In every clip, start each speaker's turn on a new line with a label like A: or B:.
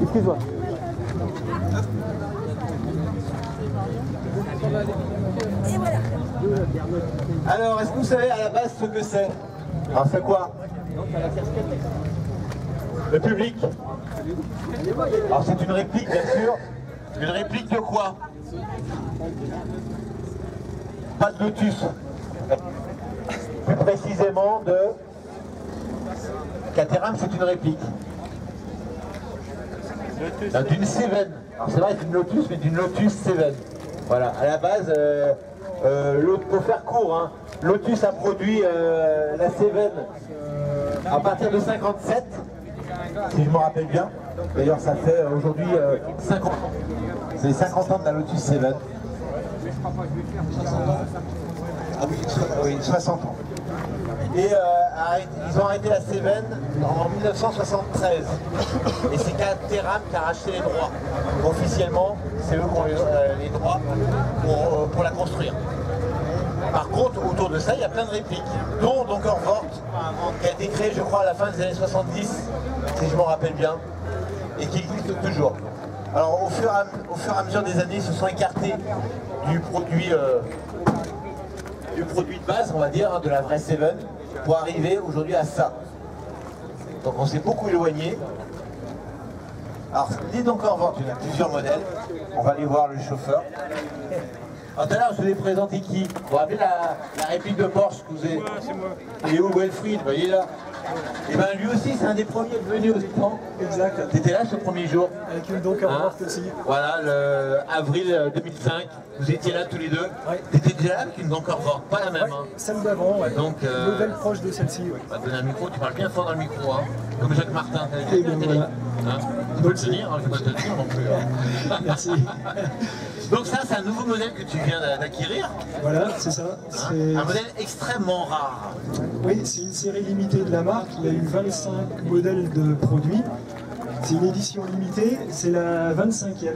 A: Excuse-moi.
B: Alors, est-ce que vous savez à la base ce que c'est? Alors, c'est quoi? Le public. Alors, c'est une réplique, bien sûr. Une réplique de quoi? Pas de lotus. Plus précisément de... Caterham, c'est une réplique. D'une Seven. Alors, c'est vrai, d'une Lotus, mais d'une Lotus Seven. Voilà, à la base, pour faire court, hein, Lotus a produit la Seven à partir de 57, si je me rappelle bien. D'ailleurs, ça fait aujourd'hui 50 ans. C'est les 50 ans de la Lotus Seven. Ah oui, 60 ans. Et ils ont arrêté la Seven en 1973. Et c'est Caterham qui a racheté les droits. Officiellement, c'est eux qui ont les droits pour la construire. Par contre, autour de ça, il y a plein de répliques, dont Donkervoort, qui a été créé, je crois, à la fin des années 70, si je m'en rappelle bien, et qui existe toujours. Alors, au fur et à mesure des années, ils se sont écartés du produit de base, on va dire, hein, de la vraie Seven, pour arriver aujourd'hui à ça. Donc on s'est beaucoup éloigné. Alors, les Donkervoort, il y a plusieurs modèles. On va aller voir le chauffeur. Alors, tout à l'heure, je vous ai présenté qui? Vous vous rappelez la réplique de Porsche que vous avez... C'est moi. Il est où Wilfried, vous voyez là? Et bien lui aussi, c'est un des premiers venus aux écrans. Exact. T'étais là ce premier jour? Avec une Donkervoort aussi. Voilà, le avril 2005. Vous étiez là tous les deux. Ouais. T'étais déjà là avec une Donkervoort, pas la même. Ouais, hein. Celle d'avant, ouais. Donc, modèle proche de celle-ci. Ouais. On va te donner un micro, tu parles bien fort dans le micro, hein. Comme Jacques Martin. Et bien, voilà. Hein, tu peux le tenir, hein, je ne vais pas te le dire non plus. Hein. Merci. Donc ça, c'est un nouveau modèle que tu viens d'acquérir. Voilà, c'est ça. Hein, un modèle extrêmement rare.
C: Oui, c'est une série limitée de la marque. Il y a eu 25 modèles de produits. C'est une édition limitée, c'est la 25e.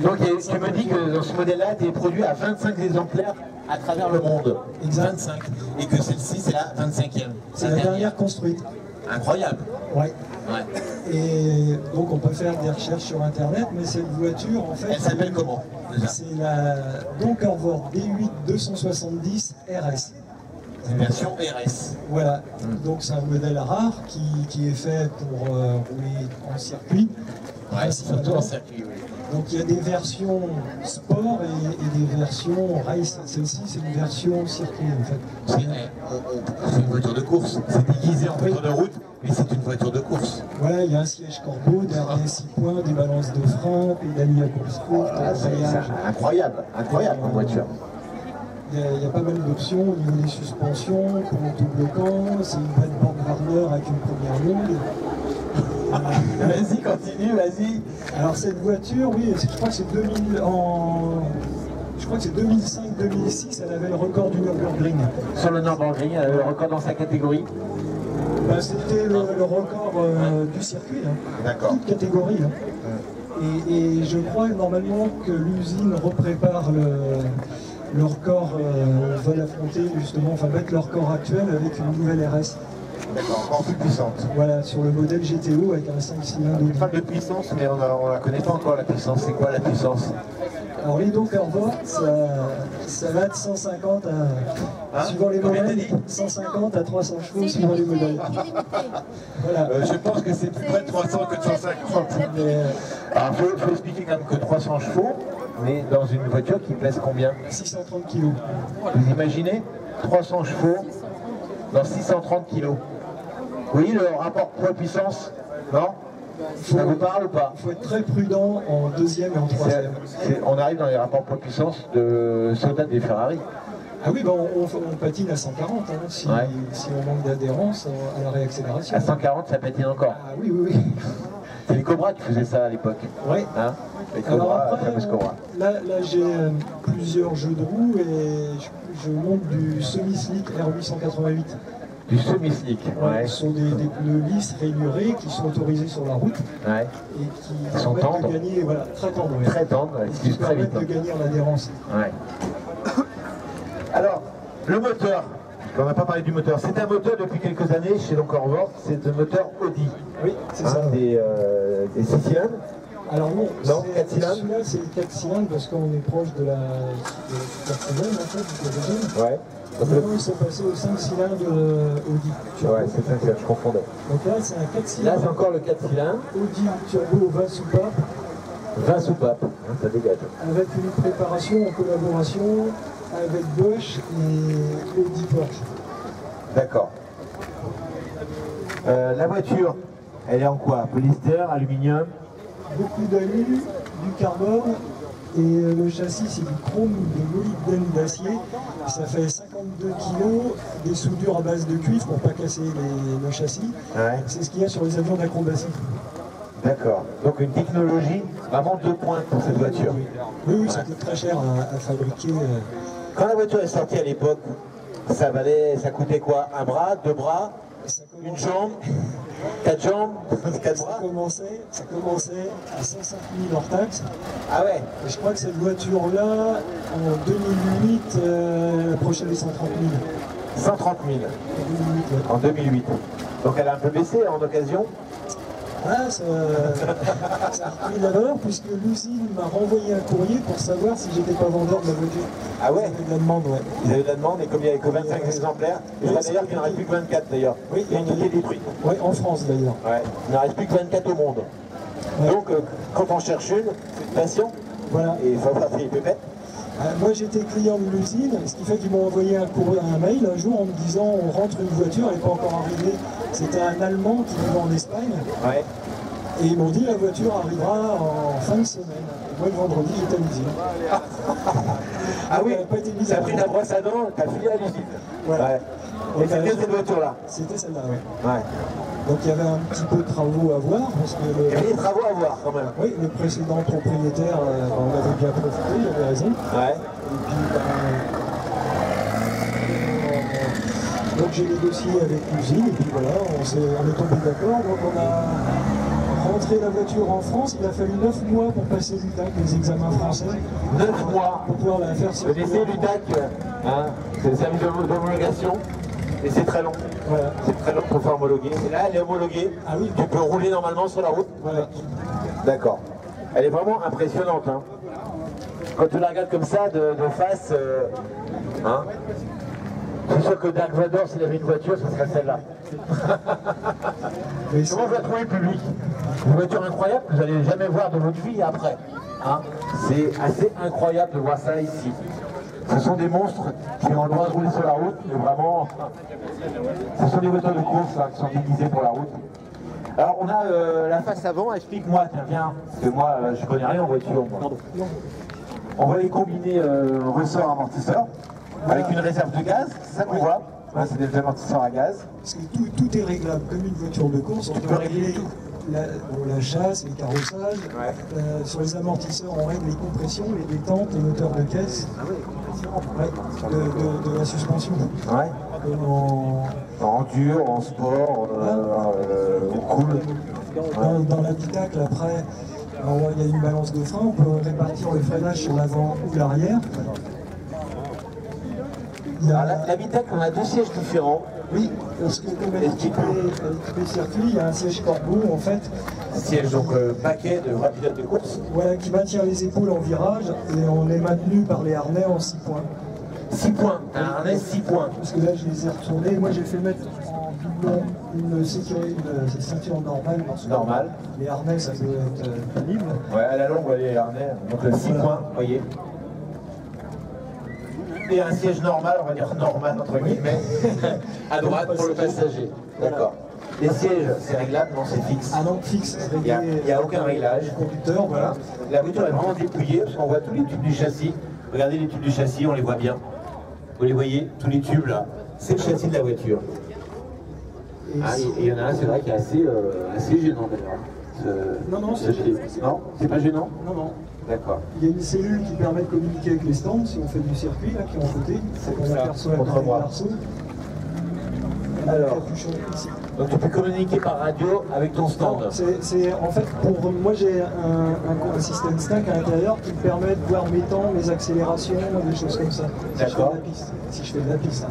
B: Donc tu me dis que dans ce modèle-là, tu es produit à 25 exemplaires à travers le monde. Exact. 25. Et que celle-ci, c'est la 25e.
C: C'est la dernière construite.
B: Incroyable.
C: Ouais. Et donc on peut faire des recherches sur internet, mais cette voiture en fait...
B: Elle s'appelle comment?
C: C'est la Donkervoort D8 270 RS.
B: Une version RS.
C: Voilà, donc c'est un modèle rare qui est fait pour rouler en circuit.
B: Ouais, surtout en circuit, oui.
C: Donc il y a des versions sport et des versions race. Celle-ci, c'est une version circuit en fait.
B: C'est une voiture de course. C'est déguisé en voiture de route, mais c'est une voiture de course.
C: Voilà, il y a un siège corbeau, dernier 6 points, des balances de frein, pédalier à course courte,
B: c'est incroyable, incroyable comme voiture.
C: Il y a pas mal d'options au niveau des suspensions, pour autobloquant, c'est une bonne porte Warner avec une première longue.
B: Vas-y, continue, vas-y.
C: Alors cette voiture, oui, je crois que c'est 2005-2006, elle avait le record du Nürburgring.
B: Sur le Nürburgring, elle avait le record dans sa catégorie?
C: Bah, c'était le record du circuit, hein.
B: D'accord.
C: Toute catégorie. Hein. Et je crois normalement que l'usine reprépare le record, veulent affronter justement, enfin battre le record actuel avec une nouvelle RS.
B: D'accord, encore plus puissante.
C: Voilà, sur le modèle GTO avec un 5 cylindres.
B: On parle de puissance, mais on ne la connaît pas encore la puissance. C'est quoi la puissance?
C: Alors les Donkervoort, ça va de 150 à, suivant les modèles, 150 à 300 chevaux suivant les modèles. Voilà.
B: Je pense que c'est plus près de 300 que de 150. Alors il faut expliquer quand même que 300 chevaux, mais dans une voiture qui pèse combien?
C: 630 kg.
B: Vous imaginez 300 chevaux dans 630 kg. Vous voyez le rapport poids-puissance? Non? Ça vous parle ou pas?
C: Il faut être très prudent en deuxième et en troisième.
B: On arrive dans les rapports poids-puissance de soldats des Ferrari.
C: Ah oui, bah on patine à 140 hein, si on manque d'adhérence à la réaccélération.
B: À 140, ça patine encore?
C: Ah oui, oui, oui.
B: C'est les Cobras qui faisaient ça à l'époque.
C: Oui.
B: Hein, les Cobras, la fameuse Cobra.
C: Là j'ai plusieurs jeux de roues et je monte du semi-slick R888.
B: Du semi-slick, ouais.
C: Ce sont des pneus lisses, rainurés, qui sont autorisés sur la route et qui
B: sont
C: permettent
B: tendres.
C: de gagner, voilà, très tendres.
B: Très tendres,
C: qui permettent de gagner en adhérence.
B: Ouais. Alors, le moteur, On n'a pas parlé du moteur. C'est un moteur depuis quelques années chez Corvor, c'est un moteur Audi.
C: Oui, c'est ça.
B: Des 6 cylindres.
C: Alors non,
B: 4 cylindres.
C: Celui-là c'est le 4 cylindres parce qu'on est proche de la 4 cylindres en fait, du d'origine.
B: Ouais.
C: Maintenant ils sont passés aux 5 cylindres Audi.
B: Ouais, c'est 5 cylindres, je confondais.
C: Donc là c'est un 4 cylindres.
B: Là c'est encore le 4 cylindres.
C: Audi turbo 20 soupapes.
B: 20 soupapes, ça dégage.
C: Avec une préparation en collaboration avec Bosch et Audi Porsche.
B: D'accord. La voiture, elle est en quoi? Polystère, aluminium?
C: Beaucoup d'alu, du carbone et le châssis c'est du chrome de molybdène d'acier. Ça fait 52 kg, des soudures à base de cuivre pour pas casser le châssis.
B: Ouais.
C: C'est ce qu'il y a sur les avions d'acrobatie.
B: D'accord. Donc une technologie vraiment de pointe pour cette voiture.
C: Oui, ça coûte très cher à fabriquer.
B: Quand la voiture est sortie à l'époque, ça coûtait quoi? Un bras, 2 bras, une jambe, 4 jambes, 4 bras?
C: Ça commençait à 105 000 hors taxe.
B: Ah ouais.
C: Et je crois que cette voiture-là, en 2008, approchait les 130 000.
B: 130 000
C: En 2008, ouais.
B: en 2008. Donc elle a un peu baissé en occasion.
C: Ah, ça a repris de la valeur puisque l'usine m'a renvoyé un courrier pour savoir si j'étais pas vendeur de la voiture.
B: Ah ouais?
C: Ils avaient de la demande, ouais.
B: Ils avaient de la demande et comme il n'y avait que 25 exemplaires, et
C: Oui,
B: d'ailleurs qu'il n'y en reste plus que 24 d'ailleurs.
C: Oui,
B: il y a une idée des prix.
C: Oui, en France d'ailleurs.
B: Ouais. Il n'en reste plus que 24 au monde.
C: Ouais.
B: Donc quand on cherche une, c'est passion.
C: Voilà.
B: Et il faut avoir des pépettes.
C: Moi j'étais client de l'usine, ce qui fait qu'ils m'ont envoyé un mail un jour en me disant on rentre une voiture, elle n'est pas encore arrivée. C'était un Allemand qui vivait en Espagne.
B: Ouais.
C: Et ils m'ont dit la voiture arrivera en fin de semaine. Et moi le vendredi j'étais à l'usine.
B: Ah oui,
C: elle n'a pas été mise
B: t'as
C: à
B: pris
C: vendre.
B: ta brosse à dents, t'as filé à l'usine.
C: Voilà.
B: Ouais. Et c'était cette voiture-là.
C: C'était celle-là, oui.
B: Ouais.
C: Donc il y avait un petit peu de travaux à voir, parce que
B: Il y avait des travaux à voir quand même.
C: oui, le précédent propriétaire, on avait bien profité, il avait raison.
B: Ouais.
C: Et puis, donc j'ai négocié avec l'usine, et puis voilà, on est tombé d'accord. Donc on a rentré la voiture en France, il a fallu 9 mois pour passer l'UTAC, les examens français.
B: 9 mois.
C: Pour pouvoir la faire
B: Le
C: circuler.
B: lycée du DAC, c'est le service d'homologation. Et c'est très long.
C: Voilà.
B: C'est très long pour faire homologuer. Et là, elle est homologuée.
C: Ah oui.
B: Tu peux rouler normalement sur la route.
C: Voilà.
B: D'accord. Elle est vraiment impressionnante. Hein. Quand tu la regardes comme ça, de face, hein, c'est sûr que Dark Vador, s'il avait une voiture, ce serait celle-là.
C: Mais
B: Comment vous la trouvez, le public? Une voiture incroyable que vous n'allez jamais voir de votre vie après. Hein. C'est assez incroyable de voir ça ici. Ce sont des monstres qui ont le droit de rouler sur la route, mais vraiment, ce sont des voitures de course là, qui sont déguisées pour la route. Alors on a la face avant, explique-moi, tiens, viens, parce que moi je connais rien en voiture. Moi. On va les combiner ressort amortisseur avec une réserve de gaz, c'est ça qu'on voit. Là, c'est des amortisseurs à gaz.
C: Parce que tout est réglable comme une voiture de course. On
B: peut régler tout.
C: La chasse, les carrossages.
B: Ouais.
C: Sur les amortisseurs, on règle les compressions, les détentes, les moteurs de caisse.
B: Ah oui,
C: Ouais, de la suspension.
B: ouais. En dur, en sport, au cool.
C: Dans l'habitacle, après, il y a une balance de frein. On peut répartir le freinage sur l'avant ou l'arrière.
B: L'habitacle, on a 2 sièges différents.
C: Oui, parce que comme elle est équipée circuit, il y a un siège corbeau en fait.
B: Siège donc paquet de vrais pilotes de course.
C: Voilà, qui maintient les épaules en virage et on est maintenu par les harnais en 6 points.
B: 6 points, un harnais 6 points.
C: Parce que là je les ai retournés, moi j'ai fait mettre en doublon une ceinture normale. Parce que
B: Normal.
C: les harnais ça peut être pénible.
B: Ouais, à la longue, on va les harnais. Donc 6
C: Voilà.
B: points, vous voyez. Et un siège normal, on va dire normal entre guillemets, à droite pour le passager. D'accord. Les sièges, c'est réglable, non, c'est fixe.
C: Ah non, fixe,
B: Il n'y a aucun réglage.
C: Conducteur, voilà.
B: La voiture est vraiment dépouillée parce qu'on voit tous les tubes du châssis. Regardez les tubes du châssis, on les voit bien. Vous les voyez, tous les tubes là. C'est le châssis de la voiture.
C: Et
B: Et il y en a un, c'est vrai, qui est assez gênant d'ailleurs.
C: Non, c'est gênant.
B: Non, c'est pas gênant?
C: Non.
B: D'accord.
C: Il y a une cellule qui permet de communiquer avec les stands si on fait du circuit, là, qui est en côté.
B: C'est
C: On
B: ça,
C: aperçoit
B: contre moi.
C: l'arceau.
B: Alors.
C: Capuchon ici.
B: Donc tu peux communiquer par radio avec ton stand.
C: C'est en fait pour moi j'ai un système stack à l'intérieur qui me permet de voir mes temps, mes accélérations, des choses comme ça.
B: D'accord.
C: Si je fais de la piste.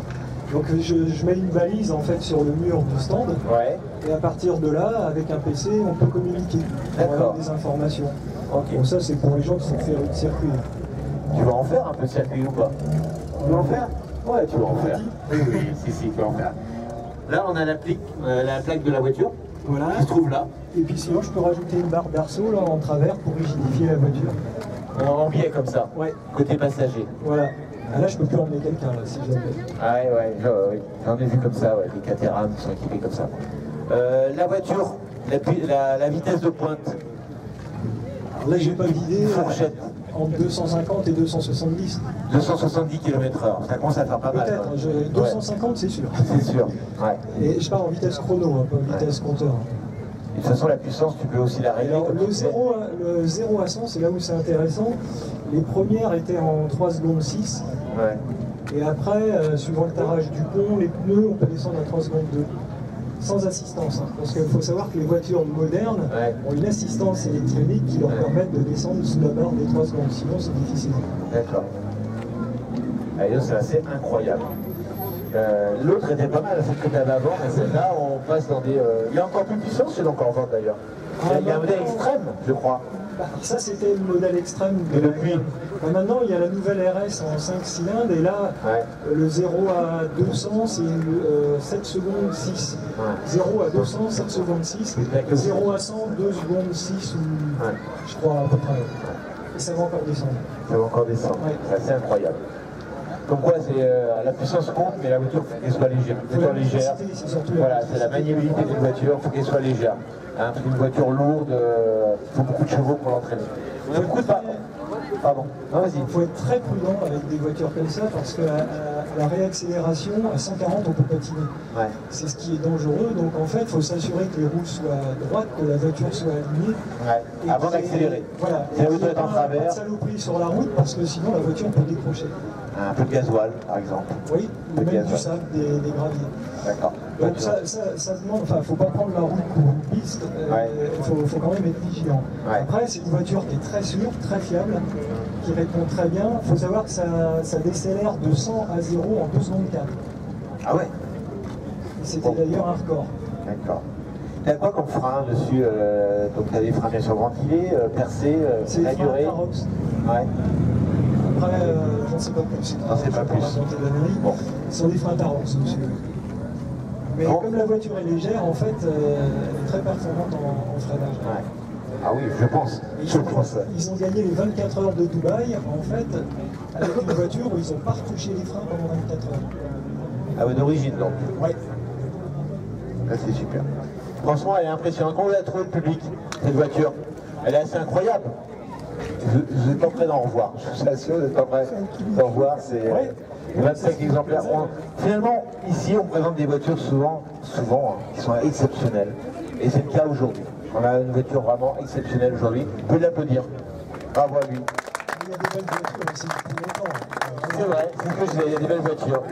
C: Donc je mets une balise en fait sur le mur du stand.
B: Ouais.
C: Et à partir de là, avec un PC, on peut communiquer pour avoir des informations.
B: Ok.
C: Donc ça, c'est pour les gens qui sont faire de circuit.
B: Tu vas en faire un peu de circuit ou pas? Tu vas en faire? Ouais, tu vas en faire. Oui, si, tu vas en faire. Là, on a la plaque de la voiture
C: Voilà.
B: qui se trouve là.
C: Et puis sinon, je peux rajouter une barre d'arceau là en travers pour rigidifier la voiture.
B: En biais comme ça.
C: Ouais.
B: Côté passager.
C: Voilà. Ah, là, je peux plus emmener quelqu'un là si jamais.
B: Ah ouais, j'en ai vu comme ça, ouais, des Caterham qui sont équipés comme ça. La voiture, la vitesse de pointe.
C: Alors là, j'ai pas d'idée.
B: Fourchette.
C: Entre 250 et 270.
B: 270 km/h, ça commence à faire pas mal.
C: Peut-être, 250 c'est sûr.
B: C'est sûr, ouais.
C: Et je parle en vitesse chrono, hein, pas vitesse compteur.
B: Et de toute façon, la puissance, tu peux aussi la régler.
C: Alors, le 0 à 100, c'est là où c'est intéressant. Les premières étaient en 3 secondes 6.
B: Ouais.
C: Et après, suivant le tarage du pont, les pneus, on peut descendre à 3 secondes 2. Sans assistance. Hein, parce qu'il faut savoir que les voitures modernes ont une assistance électronique qui leur permet de descendre sous la barre des 3 secondes. Sinon, c'est difficile.
B: D'accord. Allez, c'est assez incroyable. L'autre était pas mal, celle que tu avais avant, mais celle-là, on passe dans des... Il y a encore plus puissant, c'est encore en vente d'ailleurs. Il y a un modèle extrême, je crois.
C: Bah, ça, c'était le modèle extrême.
B: Et depuis
C: maintenant, il y a la nouvelle RS en 5 cylindres, et là, le 0 à 200, c'est 7 secondes 6. 0 à 200, 7 secondes 6. 0 à 100, 2 secondes 6, ou je crois à peu près. Et ça va encore descendre.
B: Ça va encore descendre, c'est assez incroyable. Comme quoi, la puissance compte, mais la voiture, il faut qu'elle soit légère. Une voiture légère, voilà, c'est la maniabilité d'une voiture, il faut qu'elle soit légère. Hein, une voiture lourde, il faut beaucoup de chevaux pour l'entraîner. Ça ne coûte pas. Pardon. Non, vas-y.
C: Il faut être très prudent avec des voitures comme ça, parce que la réaccélération, à 140, on peut patiner. Ouais. C'est ce qui est dangereux, donc en fait, il faut s'assurer que les roues soient droites, que la voiture soit alignée.
B: Ouais. Avant d'accélérer.
C: Voilà.
B: Si la voiture est en travers.
C: Pas de saloperie sur la route, parce que sinon la voiture peut décrocher.
B: Un peu de gasoil, par exemple.
C: Oui, ou même du sable, des graviers.
B: D'accord.
C: Donc ça demande, enfin, faut pas prendre la route pour une piste, faut quand même être vigilant. Ouais. Après, c'est une voiture qui est très sûre, très fiable, qui répond très bien. Il faut savoir que ça décélère de 100 à 0 en 2 secondes 4.
B: Ah ouais.
C: C'était d'ailleurs un record.
B: D'accord. Tu as quoi comme frein dessus? Donc tu as des freins bien sûr ventilés, percés,
C: c'est des freins Tarox.
B: Ouais.
C: Après, j'en sais pas plus.
B: J'en sais pas plus.
C: Bon. Ce sont des freins Tarox, monsieur. Mais comme la voiture est légère, en fait, elle est très performante en freinage. Ouais.
B: Ah oui, je pense.
C: Ils ont gagné les 24 heures de Dubaï, en fait, avec une voiture où ils n'ont pas retouché les freins pendant 24 heures.
B: Ah ouais, d'origine donc.
C: Oui.
B: Là, c'est super. Franchement, elle est impressionnante. Comment vous la trouvez, le public, cette voiture? Elle est assez incroyable. Vous n'êtes pas prêt d'en revoir. Je vous assure, vous n'êtes pas prêt d'en revoir. C'est 25 exemplaires. Finalement, ici, on présente des voitures souvent qui sont exceptionnelles. Et c'est le cas aujourd'hui. On a une voiture vraiment exceptionnelle aujourd'hui. Vous pouvez l'applaudir. Bravo à lui.
C: Il y a des belles voitures aussi depuis longtemps.
B: C'est vrai, c'est ce que je disais, il y a des belles voitures.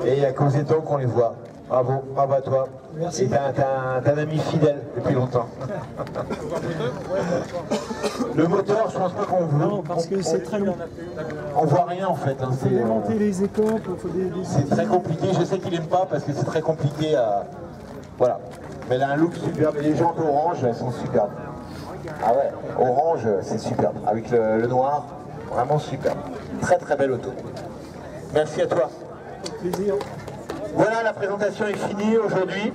B: Et il y a qu'aux étangs qu'on les voit. Bravo, bravo à toi.
C: Merci.
B: Et t'as un ami fidèle depuis longtemps. Le moteur, je pense pas qu'on voit.
C: Non, parce que c'est très long.
B: On voit rien en fait. Hein,
C: c'est monter les écopes,
B: c'est très compliqué. Je sais qu'il aime pas parce que c'est très compliqué à. Voilà. Mais elle a un look superbe. Et les jantes orange, elles sont superbes. Ah ouais, orange, c'est superbe. Avec le noir, vraiment superbe. Très très belle auto. Merci à toi.
C: Avec plaisir.
B: Voilà, la présentation est finie aujourd'hui.